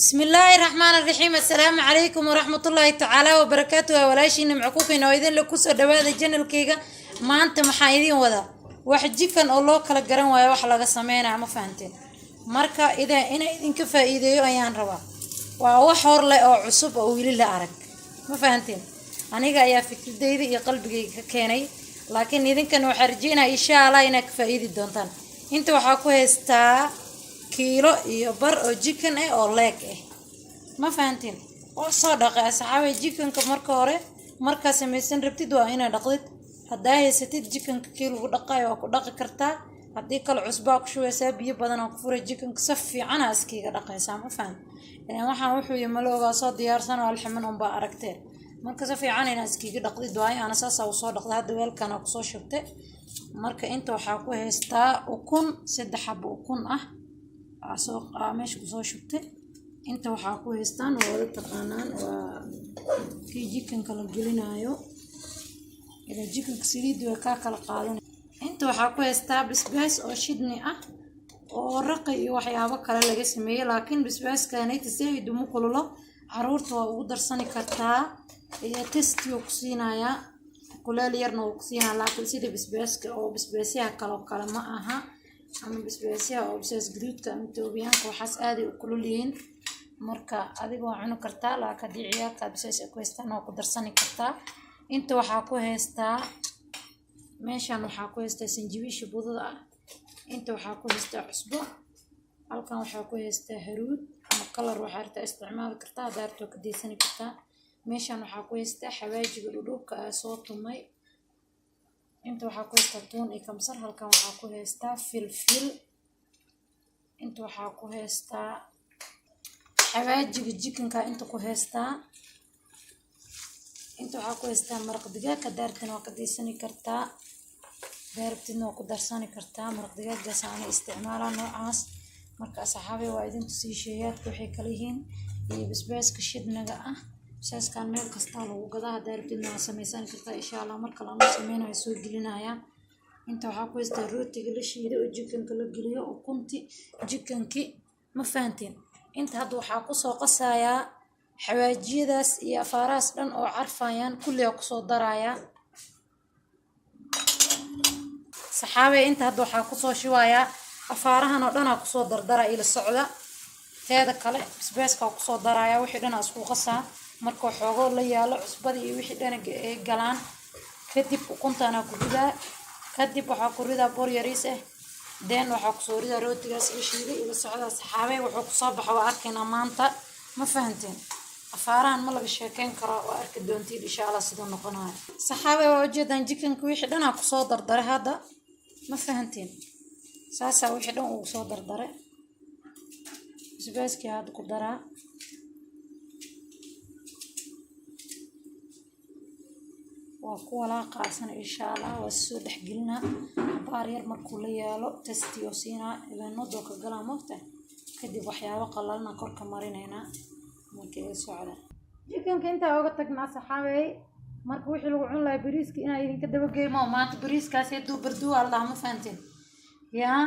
بسم الله الرحمن الرحيم. السلام عليكم ورحمة الله تعالى وبركاته. ولاشين معكوكين وإذن لكوسو دوادا جنل كيغا ما أنت محايدين وذا واحد جيكن الله كلا جران ويا واحد لقى سمينا ما فهمتين مركا إذا إذن كفا إذا أيان روا وحور لا أو عصب أو يلي لا أرك ما فهمتين أنا جاي فكر ديدي قلبي كيني لكن إذن كانوا حرجينا إن شاء الله إنك فايدة دونتان أنتوا حكوا هستا كيلو يبر أو جيكن أو لاك ما فهمتين وصادق أصحابي جيكن كمركورة مركز سميسن ربتي هنا دقيت هدايا ستيت جيكن كيلو دقايق ودق كرتا هديك العصباك شوية سابية بدنا كفور جيكن كصفي عنا أسكي دقايق سام فهم يعني ما حنوحو يملوا صاد ديار سنة والحمنهم بأركتين مركز في عنا أسكي دقيت دواي أنا ساسا وصادق هذا دوال كانوا قصو شبته مركز أنتوا حاكوا هستا وكون سد حب وكون عصوق مش قصو شبته انت waxaa ku haystaan wada taqaanaan waa kii jikanka la gelinayo ila jikanka saliid way ka kala qaadan inta waxaa ku haystaa bisbaas oo shidni ah oo raqay iyo waxyaabo kale laga sameeyay laakiin bisbaaskani tasaayid uma kululo caruurta waa ugu darsani kartaa iyo testi oo ku siinaya kuleel yarna oo ku siinaya laakiin sida bisbaaska oo bisbaasiyaha kale ma aha ama bisbaasiyaha oo bisbaas gaduudka ama toobiyaanka waxaas aad u kululyihiin marka adiga waa cuni kartaa laakiin ciyaalka bisbaas ku haystaan oo ku darsani kartaa inta waxaa ku haystaa meeshan waxaa ku haystaa sinjibiisha budada ah inta waxaa ku haystaa cusbo halkan waxaa ku haystaa haruud ama kalar waxaa rabtaa isticmaali kartaa daarto ka deysani kartaa meeshan waxaa ku haystaa xawaajiga dhudhubka soo tumay inta waxaa ku haystaa tuun iyo kamsar halkan waxaa ku haystaa filfil inta waxaa ku haystaa xawaajiga jikanka inta ku haystaa inta waxaa ku haystaa maraq digaag daartana waa ka deysani kartaa daartina waa ku darsani kartaa maraq digaaggaas aan isticmaalaa noocaas marka asxaabi waa idin tusii sheeyaadku waxay kala yihiin iyo basbaaska shidnaga ah basbaaskan meel kasta lagu gadaa daartina waa samaysan kartaa insha Allah marka la sameynayo soo gelinaya inta waxaa ku haystaa rootiga la shiiday oo jikanka la geliyo oo kunti jikanki ma fahanteen inta hadda waxaa ku soo qasayaa xawaajiyadaas iyo afaaraas dhan oo carfayaan kulli ku soo daraya saxaabe inta hadda waxaa ku soo shiwaaya afaarahan oo dhan ku soo dardara ila socda teeda kale basbaaska ku soo daraya wixii dhan isku qasaa marka xoogo la yaalo cusbada iyo wixii dhan ay galaan kadib ukuntaana ku ridaa kadib waxaa ku ridaa bor yariis deen waxaa ku soo ridaa rootigaas iyo shiiday ila socda saxaabe wuxuu ku soo baxo arkayna maanta ma fahanteen afaarahan ma laga sheekeyn karo oo arki doontiin insha Allah sidoo noqonayo saxaabe waa ujeedaan jikanka wixii dhan ku soo dardaray hadda ma fahanteen saasa wixii dhan uu soo dardaray basbaaska hadda ku daraa waa ku walaaqaysan insha Allah waa soo dhaxgelina baar yar markuu la yaalo testiyo siina ilaano dooka galaa moofta kadib waxyaabo qalalna korka marinayna markii socda jikanka inta uga tagnaa saxaabay marka wixii lagu cun lahay bariiska inay idinka daba geeymo maanta bariiskaas ee duubarduu Allah ma fahanteen yaa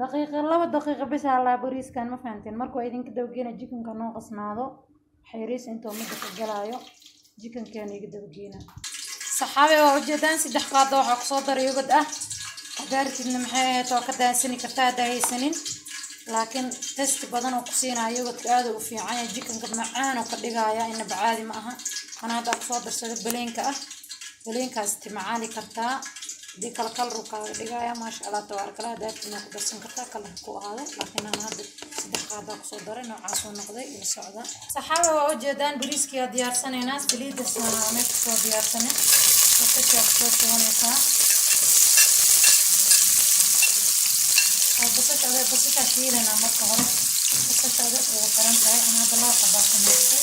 daqiiqo 2 daqiiqo bis Allah bariiskan ma fahanteen marka idinka daba geeyna jikanka noo qasnaado xiriis inta mid ka galaayo jikankeena iga daba geeyna saxaabe waa ujeedaan 3 qaado waxa ku soo daray yogad daartidna maxay ahayd oo ka daansani kartaa daaysanin laakiin test badan oo ku siinaayo yogad aad u fiican jikanka macaan oo ka dhigaya in bacaadi ma aha ana hada ku soo darsada baleenkaas timacaali kartaa dii kala ruka dhigaya ma sha Allah tabaaraka Allah daartidna ku darsan kartaa kala ku aado laakiin ana hada 3 qaado ku soo daray noocaas oo noqday ila socda saxaabe waa ujeedaan bariiskii diyaarsanayna saliidda sameeyay ku soo diyaarsanay بس كثيرنا مرة هون بس هذا وكرم جاي أنا بلا خبرت نفسي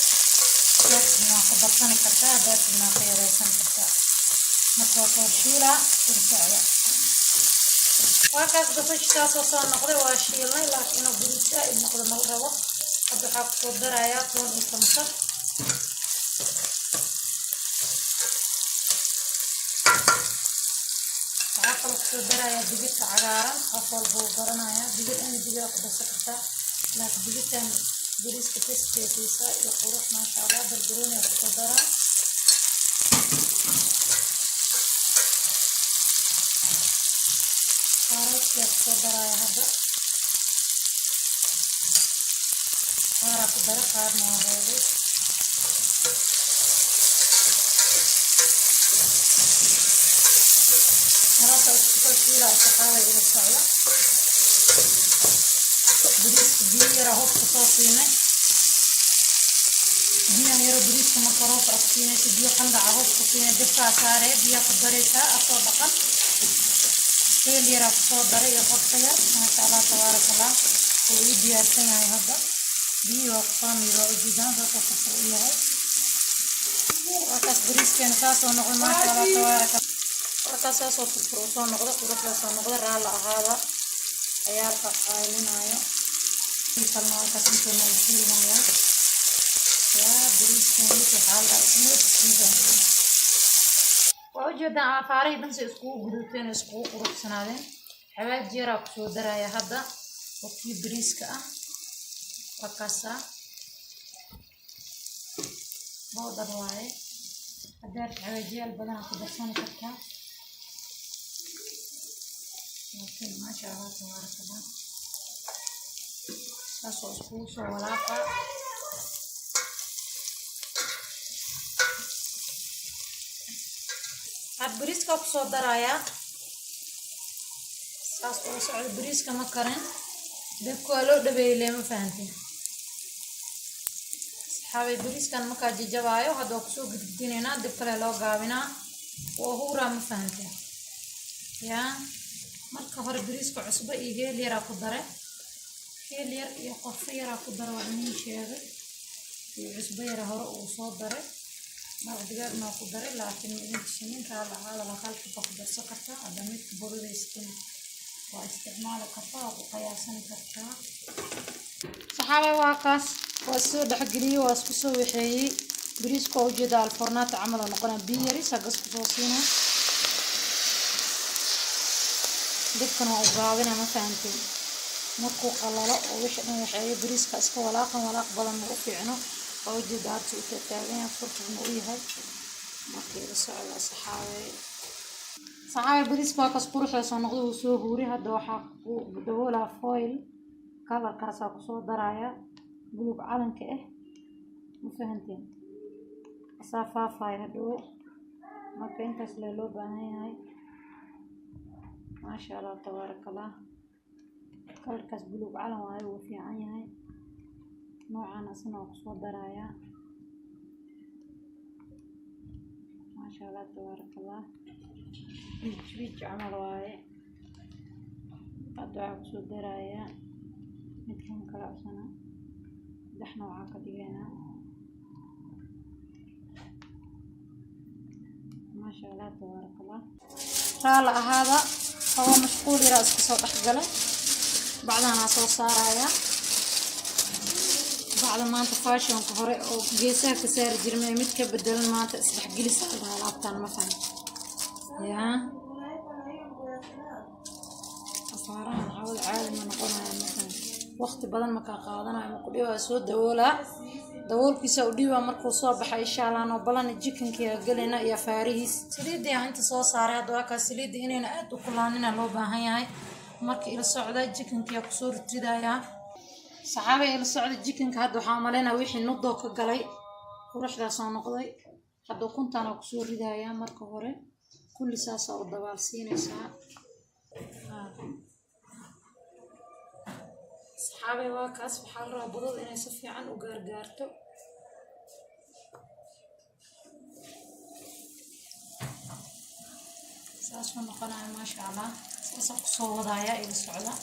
بس ما خبرتني كذا بس ما خير يسمع كذا مرة كشيلة تنسى وهكذا بس إيش صار نقدر واشيلنا لكنه بريسة نقدر مرة هذا حق قدر آيات هون يستمر قدر آيات دقيقة عقارا أفضل بوقرنا يا دقيقة أنا دقيقة قدر سكتة لكن دقيقة bariiska taskeetiisa iyo qurux maasha Allah barbarooni ku dara carrot ku daraya hadda qaar ku dara qaar nooreeyo marka isku fiila saxaaba ila socda bariiska biyo yar ah ku soo siinay biyo yar bariiska marka roos ah siinay biyo qanda ah ku siinay dabka saare biyo ku daraysa afar dhaqan keel yar ku soo daray iyo qofka yar maasha Allah tabarakallah oo ii diyaarsan yahay hadda biyo qamiro jidaan dadka ku yahay waqas bariiskana taasoo noqon maasha Allah tabarakallah waqas soo furfuro soo noqdo quruxda soo noqdo raala ahaada ayaa ka qaalinaayo kalma ka sintoona fiirinaya ya bariiskana wixii xaalada ismid وأوجد عفاري بنس إسكو جدودين إسكو قرب سنادين حبات جيرا كسو درايا هذا وكي بريسكا وكاسا بودر واي هدار حبات جيال بدنا كدرسان كتا لكن ما شاء الله تبارك الله ساسو إسكو سو ولاقا بريسكا كسو درايا ساس oo socod bariiska ma karin dabka loo dhabeeyay ma fahanteen saxaabay bariiskan marka jajabaayo hadoo ku soo gudbinayna dab kale loo gaabinaa oo huura ma fahanteen ya marka hore bariiska cusub iyo heel yar ku dare heel yar iyo qof yar ku dare waa in sheegay iyo cusub yar hore uu soo dare ما بديار ما قدر لكن إذا تشينين كلا هذا الخلق بقدر سكتة أدمت برود يستن واستعمال كفاء وقياسن كفاء صحابي واقص وسود حقني واسكسو وحي بريس كوجد الفرنات عمل نقنا بيري سقس كوسينا دكنا وقاونا ما فهمتين مركو قللا وحي بريس كاسكو ولا بدن وفيعنا وجد دارتي تتابعين فرق المؤيها ما كير سؤال صحابي بريس باكس قروح صنقضي وسوهوري هذا وحق بدولا فويل كلا كاسا قصو درايا بلوك علن كأه مفهمتين صافا فاي هدو ما كين تسللو باني هاي ما شاء الله تبارك الله كل كاس بلوك علن وهاي وفي عيني هاي نوعنا سنة وقصو درايا ما شاء الله تبارك الله بيج عمل واي قد وقصو درايا متكن كلا سنة دحنا وعاك دينا ما شاء الله تبارك الله رال هذا هو مشغول راسك صوت أحجله بعدها صوت صارايا بعد ما أنت فاشون كهري أو جيسها كسر جرمي متك بدل ما أنت إصبح جلس على لابتان ما فهم يا أصارا نعود عالم نقولنا مثلا وقت بدل ما كان قادنا مقولي سود دول في سعودي ومركو صباح إن شاء الله نبلنا الجيكن كي قلنا يا فاريس سليدي أنت صوص صار دواك سليدي هنا أدو كلنا لو بهاي مرك إلى السعودية الجيكن كي قصور تدايا صحابي إلى السعودية الجيكن كهدو حاملنا ويحي نضو كقلي وروح ذا صانقضي هدو كنت أنا قصور تدايا مرك هوري كل ساسة والدوال سيني ساعة صحابي واكاس بحال رابضو إني صفي عن وقارقارتو ساسو نقنع ما شاء الله ساسو قصو وضايا إلى السعودة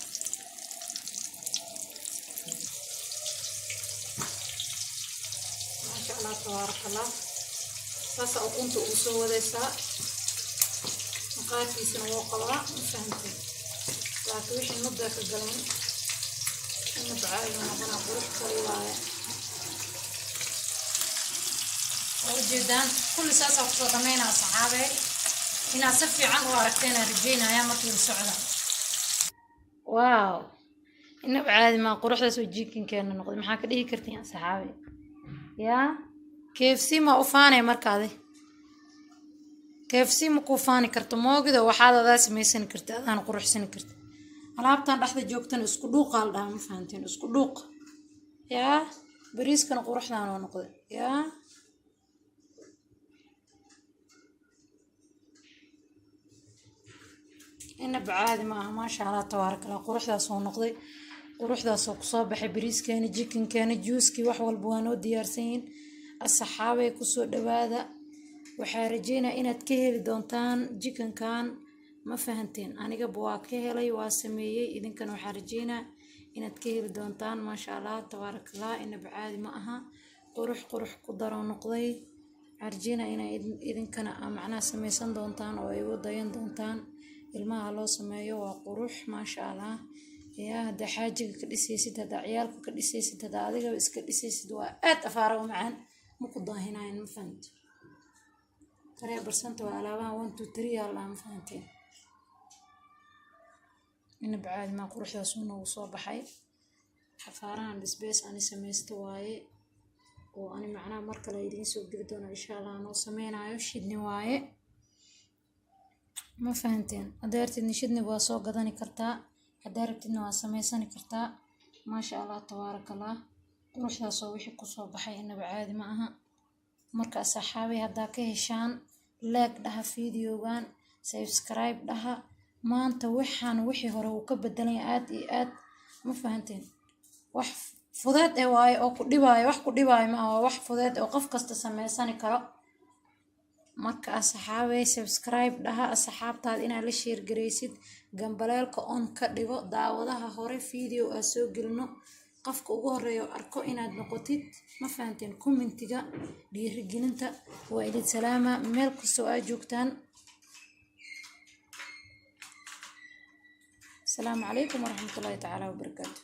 ما شاء الله تبارك الله ساسو كنت أقصو وضيسا مقاتي سنوقوا مفهمتين لكن ويحي النضة كالقلين نبعايا نقنا بروح كوايا وجدان كل ساسة وقصة مينا صحابي هنا صفي عنه واركتين رجينا يا مطير السعودة واو إنه عادي ما قروح لسه وجيكن كأنه نقد محاك ديه كرتين صحابي يا كيف سي ما أفاني مركادي كيف سي مكوفاني كرت موجود وحاضر ذا سميسن كرت أنا قروح سن كرت alaabtan dhaxda joogtan isku dhuuq al dhaha ma fahanteen isku dhuuq yaa bariiskan quruxdaan oo noqday yaa ina bacaadi ma aha maasha Allah tabaaraka Allah quruxdaas oo noqday quruxdaas oo ku soo baxay bariiskeena jikinkeena juuski wax walba waan oo diyaarsan yihiin asxaabay ku soo dhawaada waxaa rajeynaa inaad ka heli doontaan jikinkan ما فهمتين أنا جبواك هلاي واسمية إذا كانوا حرجينا إن تكيل دونتان ما شاء الله تبارك الله إن بعاد معها قروح قدر ونقضي حرجينا إذا كان معنا سميسن دونتان أو يوضين دونتان الماء الله سميه وقروح ما شاء الله يا هذا حاجة كديسيسيد هذا عيالك كديسيسيد هذا هذا بس كديسيسيد وقت أفارقوا معن مقضى هنا ما فهمت 3% وعلى 1 2 3 الله ما فهمتين إن بعد ما قروح ياسونه وصوب حي حفاران بسبيس أنا سميست واي وأنا معنا مركلة يدين سوق جدونا إن شاء الله أنا سمينا يشدني واي ما فهمتين أدارت إني شدني بواسوق قداني كرتا أدارت إنه سميساني كرتا ما شاء الله تبارك الله قروح ياسو وحي كصوب حي إن بعد معها مركز صحابي هداك هشان لايك لها فيديو وان سبسكرايب لها ما أنت وحنا وحي هرا وكبدلني آد ما فهمتين وح فضات واي أو كدباي وح كدباي ما وح فضات أو قف كست سميساني كرا مركا أصحابي سبسكرايب لها أصحاب تاد إنا لشير جريسيد جنبلالك أون كدبو داودها هوري فيديو أسوق لنا قفك وجهريو أركو إنا نقطيت ما فهمتين كومنتيجا ليرجين أنت وإلى سلامة ملك السؤال جوكتان السلام عليكم ورحمة الله تعالى وبركاته.